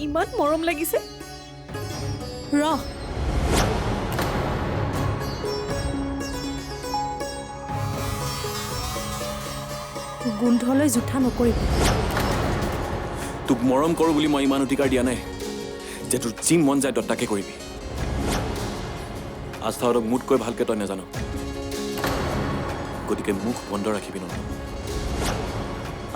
ইমান মৰম লাগিছে ৰহ গোন্ধলৈ জুঠা নকৰিবি তোক মৰম কৰোঁ বুলি মই ইমান অধিকাৰ দিয়া নাই যে তোৰ যি মন যায় তই তাকে কৰিবি আস্থাহঁতক মোতকৈ ভালকৈ তই নাজানো গতিকে মুখ বন্ধ ৰাখিবি নন্দন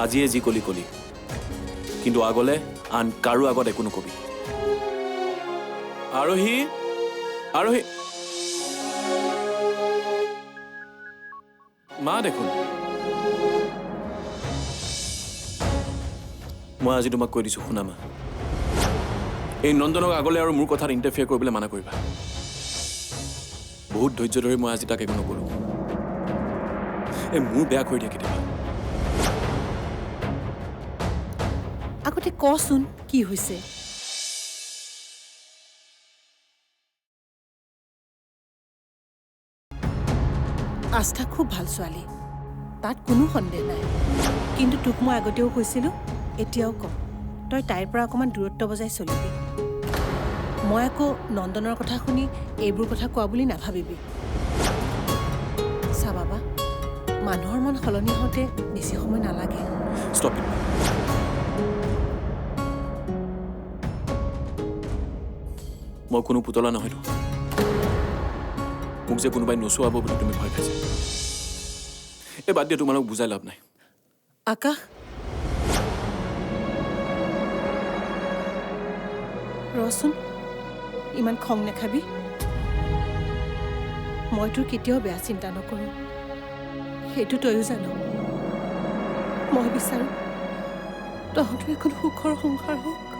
আজিয়ে যি কলি কলি কিন্তু আগলৈ আন কাৰো আগত একো নকবি আৰোহী আৰোহী মা দেখোন মই আজি তোমাক কৈ দিছোঁ শুনা মা এই নন্দনক আগলৈ আৰু মোৰ কথাত ইণ্টাৰফিয়াৰ কৰিবলৈ মানা কৰিবা বহুত ধৈৰ্য ধৰি মই আজি তাক একো নকৰোঁ এই মোৰ বেয়া কৰি দিয়ে কেতিয়াবা আগতে কচোন কি হৈছে আস্থা খুব ভাল ছোৱালী তাত কোনো সন্দেহ নাই কিন্তু তোক মই আগতেও কৈছিলোঁ এতিয়াও কওঁ তই তাইৰ পৰা অকণমান দূৰত্ব বজাই চলিবি মই আকৌ নন্দনৰ কথা শুনি এইবোৰ কথা কোৱা বুলি নাভাবিবি চা বাবা মানুহৰ মন সলনি হওঁতে বেছি সময় নালাগে ষ্টপ ইট মই কোনো পুতলা নহয়তো মোক যে কোনোবাই নচুৱাব বুলি তুমি ভয় খাইছা এই বাদ দিয়া তোমালোক বুজাই লাভ নাই আকাশ ৰচোন ইমান খং নাখাবি মই তোৰ কেতিয়াও বেয়া চিন্তা নকৰোঁ সেইটো তয়ো জানো মই বিচাৰোঁ তহঁতৰ এখন সুখৰ সংসাৰ হওক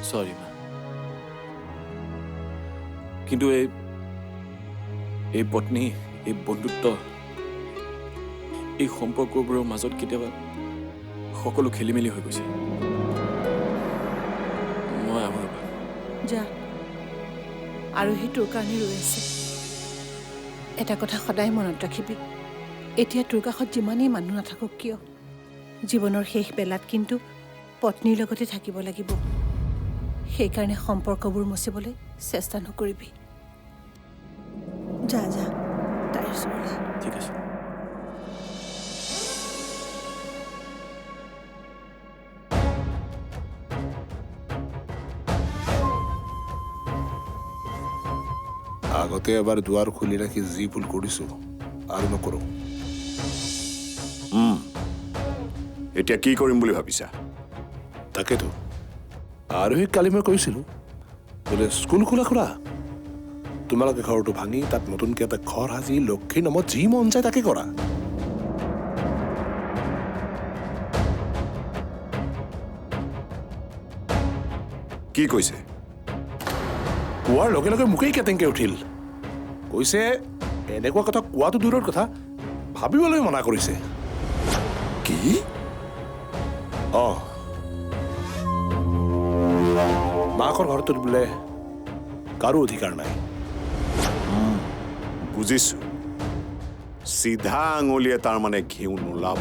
সৰি মা কিন্তু এই পত্নী এই বন্ধুত্ব এই সম্পৰ্কবোৰৰ মাজত কেতিয়াবা সকলো খেলি মেলি হৈ গৈছে মই আহোঁ ৰ'বা যা আৰু সেই তোৰ কাৰণে ৰৈ আছে এটা কথা সদায় মনত ৰাখিবি এতিয়া তোৰ কাষত যিমানেই মানুহ নাথাকক কিয় জীৱনৰ শেষ বেলাত কিন্তু পত্নীৰ লগতে থাকিব লাগিব সেইকাৰণে সম্পৰ্কবোৰ মচিবলৈ চেষ্টা নকৰিবি যা যা তাইৰ ওচৰলৈ ঠিক আছে আগতে এবাৰ দুৱাৰ খুলি ৰাখি যি ভুল কৰিছোঁ আৰু নকৰোঁ এতিয়া কি কৰিম বুলি ভাবিছা তাকেতো আৰু সেই কালি মই কৈছিলোঁ বোলে স্কুল খোলা তোমালোকে ঘৰটো ভাঙি তাত নতুনকৈ এটা ঘৰ সাজি লক্ষ্মীৰ নামত যি মন যায় তাকে কৰা কি কৈছে কোৱাৰ লগে লগে মোকেই কেটেংকে উঠিল কৈছে এনেকুৱা কথা কোৱাটো দূৰৰ কথা ভাবিবলৈ মনা কৰিছে কি মাকৰ ঘৰটোত বোলে কাৰো অধিকাৰ নাই বুজিছো চিধা আঙুলিয়ে তাৰ মানে ঘিউ নোলাব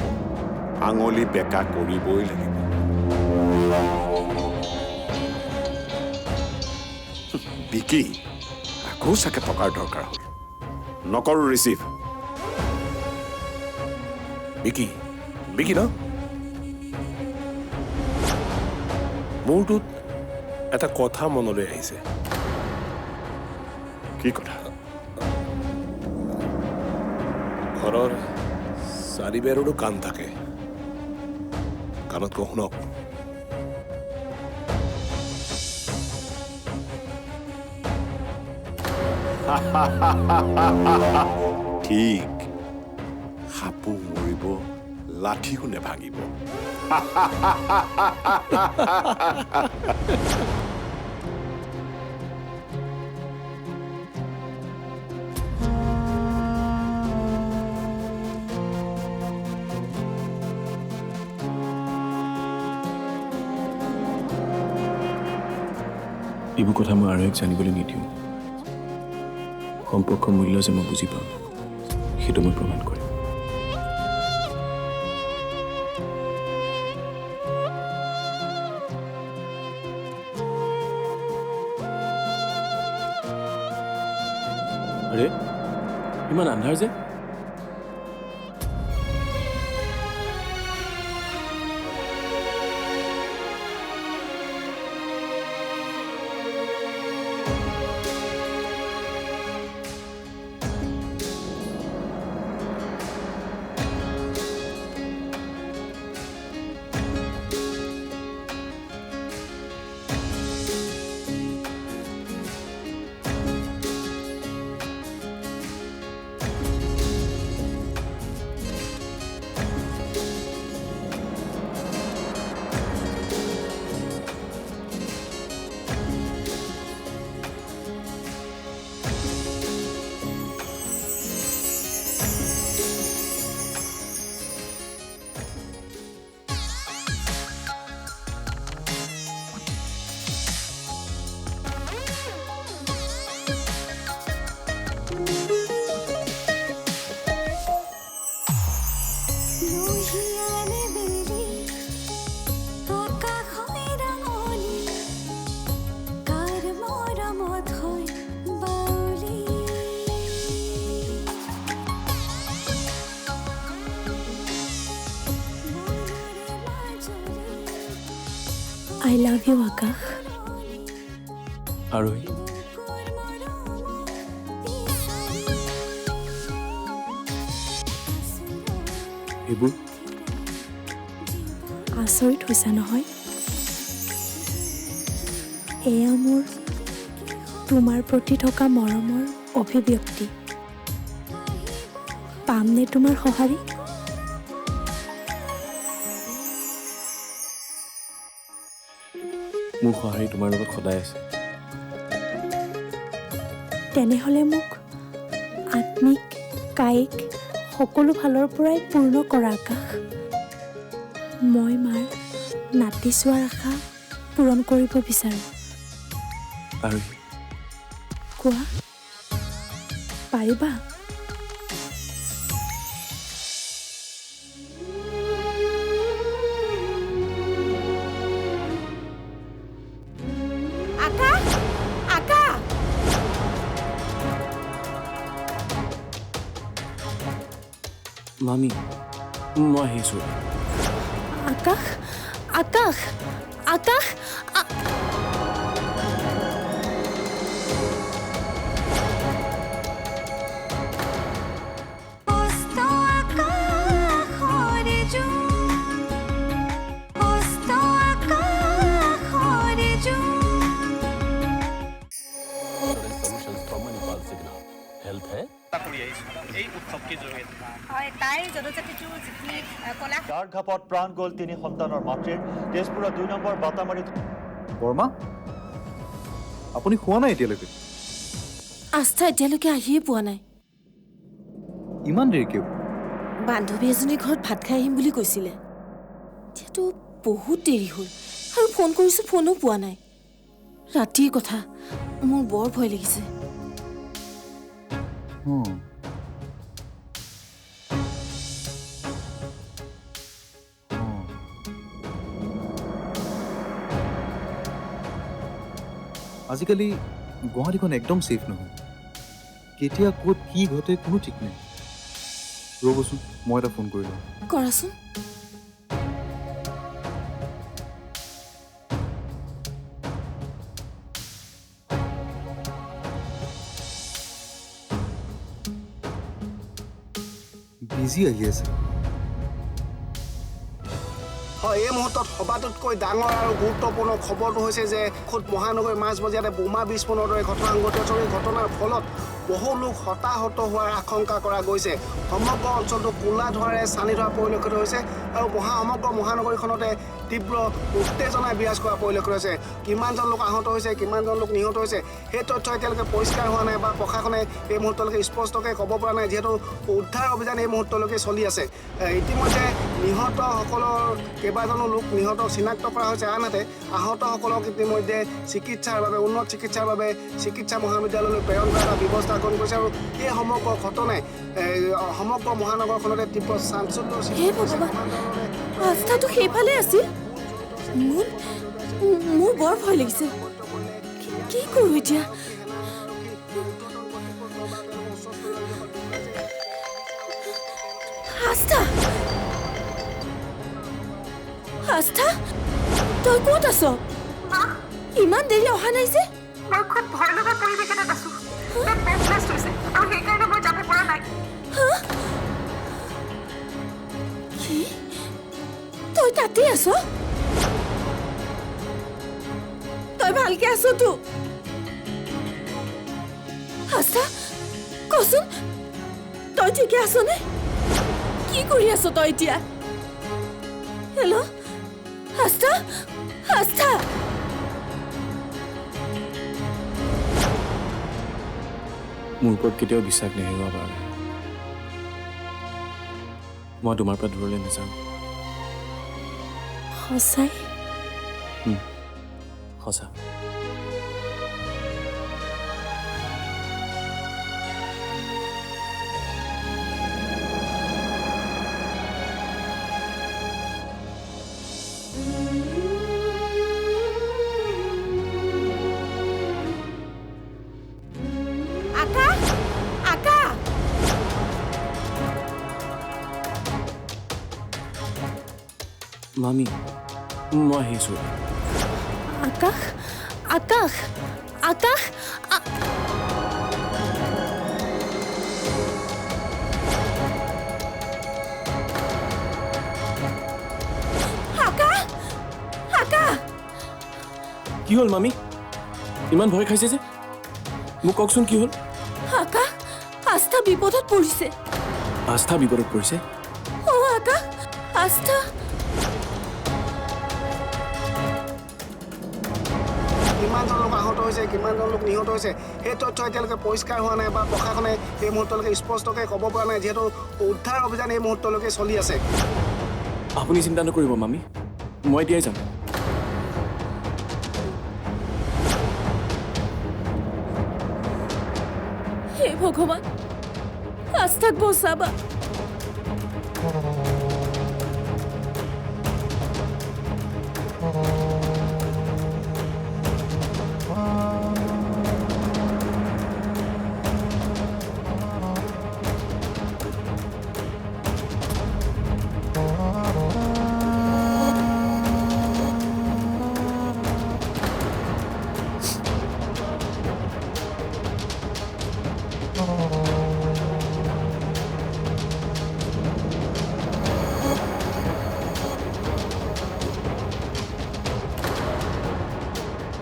আঙুলি বেকা কৰিবই লাগিব বিকি আকৌ চাগে টকাৰ দৰকাৰ হ'ল নকৰোঁ ৰিচিভ বিকি ন মোৰটোত এটা কথা মনলৈ আহিছে কি কথা ঘৰৰ চাৰিবেৰৰো কাণ থাকে কাণত কওঁ শুনক ঠিক সাপো মৰিব লাঠিও নেভাঙিব এইবোৰ কথা মই আৰোহীক জানিবলৈ নিদিওঁ সম্পৰ্কৰ মূল্য যে মই বুজি পাওঁ সেইটো মই প্ৰমাণ কৰিম আৰে ইমান আন্ধাৰ যে I love you, Akash. আৰোহী এইবোৰ আচৰিত হৈছে নহয় এয়া মোৰ তোমাৰ প্ৰতি থকা মৰমৰ অভিব্যক্তি পামনে তোমাৰ সঁহাৰি মোৰ সঁহাৰি তোমাৰ লগত সদায় আছে তেনেহ'লে মোক আত্মিক কায়িক সকলো ফালৰ পৰাই পূৰ্ণ কৰা আকাশ মই মাৰ নাতি চোৱাৰ আশা পূৰণ কৰিব বিচাৰোঁ আৰোহী কোৱা পাৰিবা মামী মই আহিছোঁ আকাশ আকাশ আকাশ ঘাপত প্ৰাণ গ'ল তিনি সন্তানৰ মাতৃৰ তেজপুৰৰ ২ নম্বৰ বাটামাৰীত বৰ্মা আপুনি খোৱা নাই এতিয়ালৈকে আস্থা এতিয়ালৈকে আহিয়ে পোৱা নাই ইমান দেৰি কিয় বান্ধৱী এজনী ঘৰত ভাত খাই আহিম বুলি কৈছিলে এতিয়াতো বহুত দেৰি হ'ল আৰু ফোন কৰিছোঁ ফোনো পোৱা নাই ৰাতিৰ কথা মোৰ বৰ ভয় লাগিছে আজিকালি গুৱাহাটীখন একদম ছেফ নহয় কেতিয়া ক'ত কি ঘটে কোনো ঠিক নাই ৰ'বচোন মই এটা ফোন কৰি লওঁ কৰাচোন বিজি আহি আছে হয় এই মুহূৰ্তত সবাতোতকৈ ডাঙৰ আৰু গুৰুত্বপূৰ্ণ খবৰটো হৈছে যে খোদ মহানগৰীৰ মাজমজিয়াতে বোমা বিস্ফোৰণৰ দৰে ঘটনা সংঘটিত এই ঘটনাৰ ফলত বহু লোক হতাহত হোৱাৰ আশংকা কৰা গৈছে সমগ্ৰ অঞ্চলটো কোলা ধোঁৱাৰে চানি ধৰা পৰিলক্ষিত হৈছে আৰু সমগ্ৰ মহানগৰীখনতে তীব্ৰ উত্তেজনা বিৰাজ কৰা পৰিলক্ষিত হৈছে কিমানজন লোক আহত হৈছে কিমানজন লোক নিহত হৈছে সেই তথ্য এতিয়ালৈকে পৰিষ্কাৰ হোৱা নাই বা প্ৰশাসনে এই মুহূৰ্তলৈকে স্পষ্টকৈ ক'ব পৰা নাই যিহেতু উদ্ধাৰ অভিযান এই মুহূৰ্তলৈকে চলি আছে ইতিমধ্যে নিহতসকলৰ কেইবাজনো লোক নিহতক চিনাক্ত কৰা হৈছে। আনহাতে আহতসকলক ইতিমধ্যে চিকিৎসাৰ বাবে উন্নত চিকিৎসাৰ বাবে চিকিৎসা মহাবিদ্যালয়লৈ প্ৰেৰণ কৰাৰ এটা ব্যৱস্থা গ্ৰহণ কৰিছে। আৰু এই সমগ্ৰ ঘটনাই সমগ্ৰ মহানগৰখনতে তীব্ৰ চাঞ্চল্য হে ভগৱান, আস্থাটো সেইফালে আছিল। মোৰ বৰ ভয় লাগিছে। কি কৰোঁ এতিয়া? আস্থা, আস্থা, তই ক'ত আছ? ইমান দেৰি অহা নাই যে? মই খুব ভয় লগা পৰিৱেশ এটাত আছো। ব্লাষ্ট হৈছে আৰু সেইকাৰণে মই যাব পৰা নাই। কি? তই তাতে আছ? তই ভালকে আছতো? আস্থা, কচোন, তই ঠিকে আছনে? কি কৰি আছ তই এতিয়া? হেল্ল', আস্থা, আস্থা। মোৰ ওপৰত কেতিয়াও বিশ্বাস নেহেৰুৱা পাৰে। মই তোমাৰ পৰা দূৰলৈ নাযাওঁ। সঁচাই? সঁচা। মামী, মই আহিছোঁ। আকাশ, আকাশ, আকাশ, কি হ'ল মামী? ইমান ভয় খাইছে যে? মোক কওকচোন কি হ'ল? আকাশ, আস্থা বিপদত পৰিছে। আস্থা বিপদত পৰিছে? আকাশ, আস্থা। কিমানজন লোক আহত হৈছে, কিমানজন লোক নিহত হৈছে, সেই তথ্য এতিয়ালৈকে পৰিষ্কাৰ হোৱা নাই বা প্ৰশাসনে এই মুহূৰ্তলৈকে স্পষ্টকৈ ক'ব পৰা নাই, যিহেতু উদ্ধাৰ অভিযান এই মুহূৰ্তলৈকে চলি আছে। আপুনি চিন্তা নকৰিব মামী, মই এতিয়াই যাম। হে ভগৱান, আস্থাক বচাবা।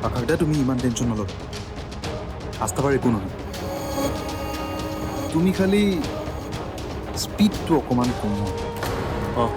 আকাশদা, তুমি ইমান টেনশ্যন নল'বা। আস্থাবাৰ একো নহয়। তুমি খালি স্পীডটো অকণমান কমোৱা। অঁ,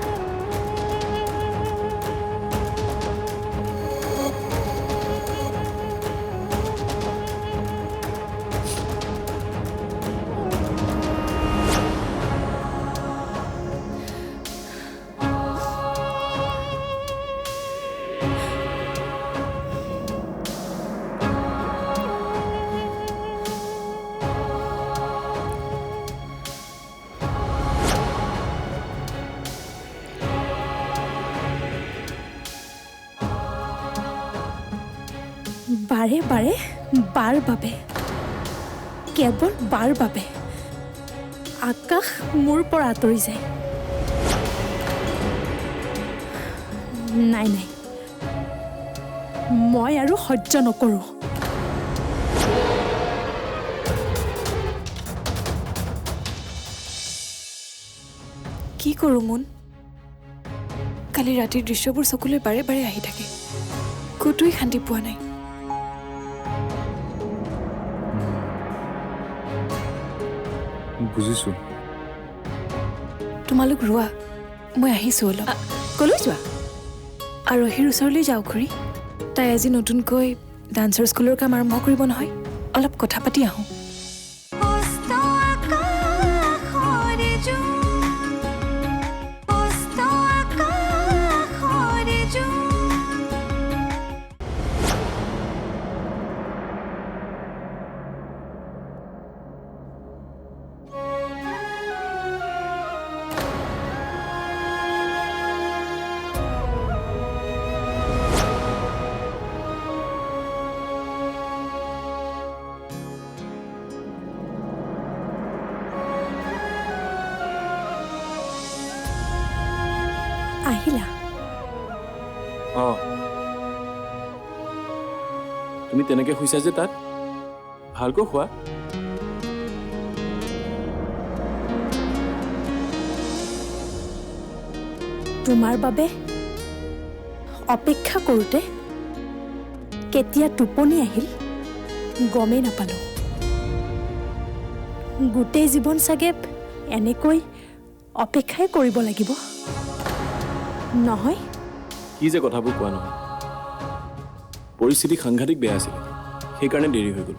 বাৰে বাৰে বাৰ বাবে, কেৱল বাৰ বাবে আকাশ মোৰ পৰা আঁতৰি যায়। নাই নাই, মই আৰু সহ্য নকৰোঁ। কি কৰোঁ মুন? কালি ৰাতিৰ দৃশ্যবোৰ চকুলৈ বাৰে বাৰে আহি থাকে। ক'তোৱেই শান্তি পোৱা নাই। বুজিছোঁ। তোমালোক ৰোৱা, মই আহিছোঁ অলপ। কলৈ যোৱা? আৰোহীৰ ওচৰলৈ যাওঁ খুৰী। তাই আজি নতুনকৈ ডান্সৰ স্কুলৰ কাম আৰম্ভ কৰিব নহয়, অলপ কথা পাতি আহোঁ। Asta Akaxor Jon, Asta তুমি তেনেকৈ শুইছা যে তাত ভালকৈ খোৱা। তোমাৰ বাবে অপেক্ষা কৰোঁতে কেতিয়া টোপনি আহিল গমেই নাপালোঁ। গোটেই জীৱন চাগে এনেকৈ অপেক্ষাই কৰিব লাগিব নহয়? কি যে কথাবোৰ কোৱা নহয়, পৰিস্থিতি সাংঘাতিক বেয়া আছিলে, সেইকাৰণে দেৰি হৈ গ'ল।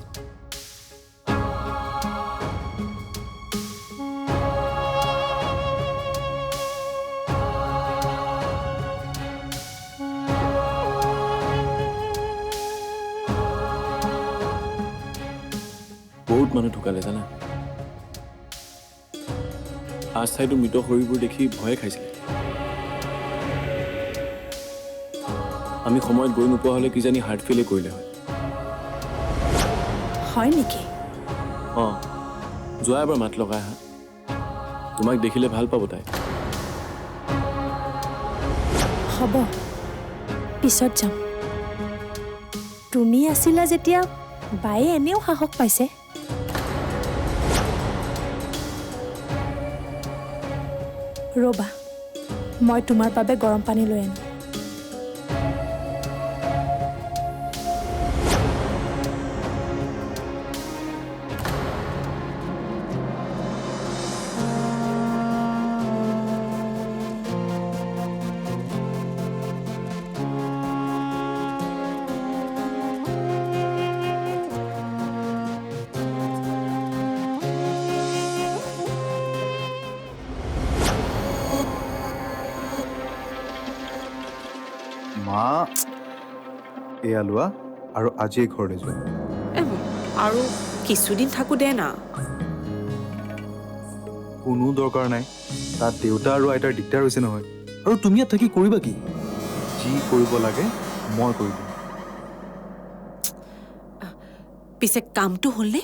বহুত মানুহ ঢুকালে জানা। আস্থাইতো মৃত শৰীৰবোৰ দেখি ভয়ে খাইছিলে। আমি সময়ত গৈ নোপোৱা হ'লে কিজানি হাৰ্ট ফেইলে কৰিলে হয়। হয় নেকি? অঁ, যোৱা এবাৰ মাত লগাই আহা, তোমাক দেখিলে ভাল পাব তাই। হ'ব, পিছত যাম। তুমি আছিলা যেতিয়া বায়ে এনেও সাহস পাইছে। ৰ'বা, মই তোমাৰ বাবে গৰম পানী লৈ আনো। মা, এয়া লোৱা আৰু আজিয়ে ঘৰলৈ যোৱা। আৰু কিছুদিন থাকো দে না। কোনো দৰকাৰ নাই, তাত দেউতা আৰু আইতাৰ দিগদাৰ হৈছে নহয়। আৰু তুমি ইয়াত থাকি কৰিবা কি? যি কৰিব লাগে মই কৰি দিম। পিছে কামটো হ'লনে?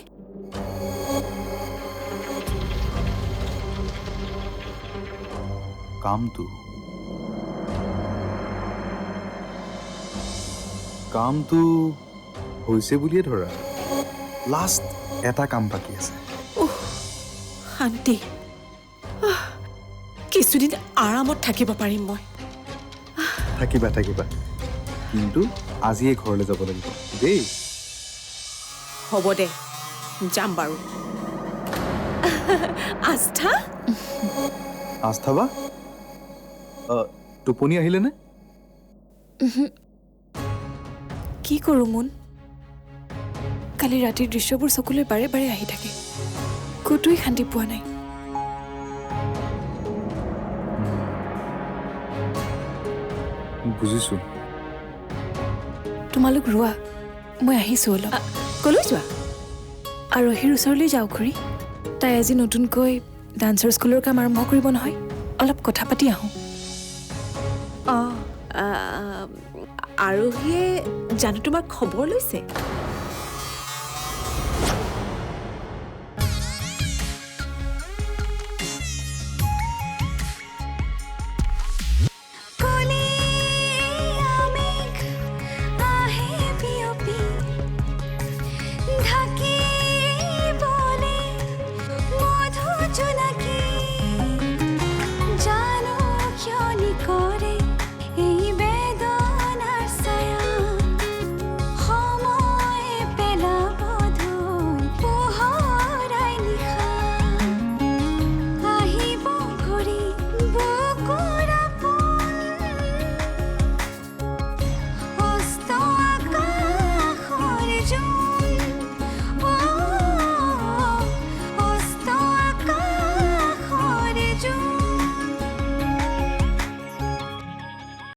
কামটো হৈছে বুলিয়ে ধৰা। লাষ্ট এটা কাম বাকী আছে। শান্তি, কিছুদিন আৰামত থাকিব পাৰিম মই। থাকিবা কিন্তু আজিয়ে ঘৰলৈ যাব লাগিব দেই। হ'ব দে, যাম বাৰু। আস্থা বা টোপনি আহিলেনে? কি কৰোঁ মোন? কালি ৰাতিৰ দৃশ্যবোৰ চকুলৈ বাৰে বাৰে আহি থাকে, ক'তোৱেই শান্তি পোৱা নাই। বুজিছোঁ। তোমালোক ৰোৱা, মই আহিছোঁ অলপ। ক'লৈ যোৱা? আৰহীৰ ওচৰলৈ যাওঁ খুৰী। তাই আজি নতুনকৈ ডান্সৰ স্কুলৰ কাম আৰম্ভ কৰিব নহয়, অলপ কথা পাতি আহোঁ। আৰোহীয়ে জানো তোমাৰ খবৰ লৈছে?